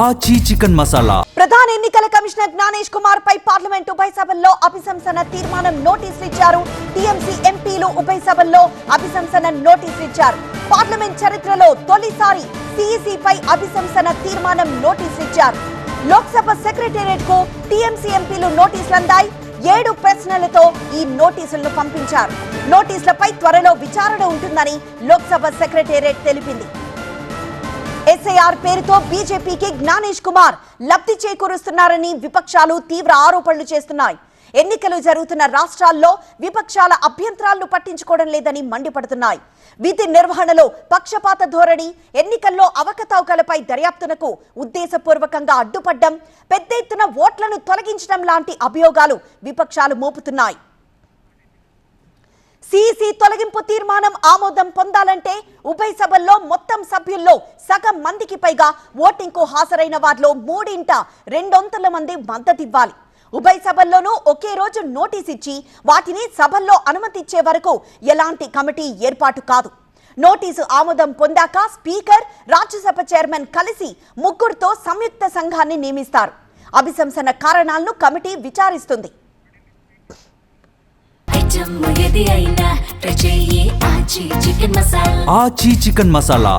ఆచి చికెన్ మసాలా. ప్రధాన ఎన్నికల కమిషనర్ జ్ఞానేష్ కుమార్ పై పార్లమెంట్ ఉభయ సభల్లో అభిశంసన తీర్మానం నోటీసులు ఇచ్చారు. టీఎంసీ ఎంపీలు ఉభయ సభల్లో అభిశంసన నోటీసులు ఇచ్చారు. పార్లమెంట్ చరిత్రలో తొలిసారి సిఈసి పై అభిశంసన తీర్మానం నోటీసులు ఇచ్చారు. లోక్సభ సెక్రటేరియట్ కు టీఎంసీ ఎంపీలు నోటీసులు అందాయి. 7 ప్రశ్నలతో ఈ నోటీసులను పంపించారు. నోటీసులపై త్వరలో విచారణ ఉంటుందని లోక్సభ సెక్రటేరియట్ తెలిపింది. ఎస్ఐఆర్ పేరుతో బీజేపీకి జ్ఞానేష్ కుమార్ లబ్ధి చేకూరుస్తున్నారని విపక్షాలు తీవ్ర ఆరోపణలు చేస్తున్నాయి. ఎన్నికలు జరుగుతున్న రాష్ట్రాల్లో విపక్షాల అభ్యంతరాలను పట్టించుకోవడం లేదని మండిపడుతున్నాయి. విధి నిర్వహణలో పక్షపాత ధోరణి, ఎన్నికల్లో అవకతవకలపై దర్యాప్తునకు ఉద్దేశపూర్వకంగా అడ్డుపడ్డం, పెద్ద ఎత్తున ఓట్లను తొలగించడం లాంటి అభియోగాలు విపక్షాలు మోపుతున్నాయి. సిఈసి తొలగింపు తీర్మానం ఆమోదం పొందాలంటే ఉభయ సభల్లో మొత్తం సభ్యుల్లో సగం మందికి పైగా ఓటింగ్కు హాజరైన వారిలో 2/3 మంది మద్దతివ్వాలి. ఉభయ సభల్లోనూ ఒకే రోజు నోటీస్ ఇచ్చి వాటిని సభల్లో అనుమతిచ్చే వరకు ఎలాంటి కమిటీ ఏర్పాటు కాదు. నోటీసు ఆమోదం పొందాక స్పీకర్, రాజ్యసభ చైర్మన్ కలిసి 3తో సంయుక్త సంఘాన్ని నియమిస్తారు. అభిశంసన కారణాలను కమిటీ విచారిస్తుంది. ఆచి చికెన్ మసాలా.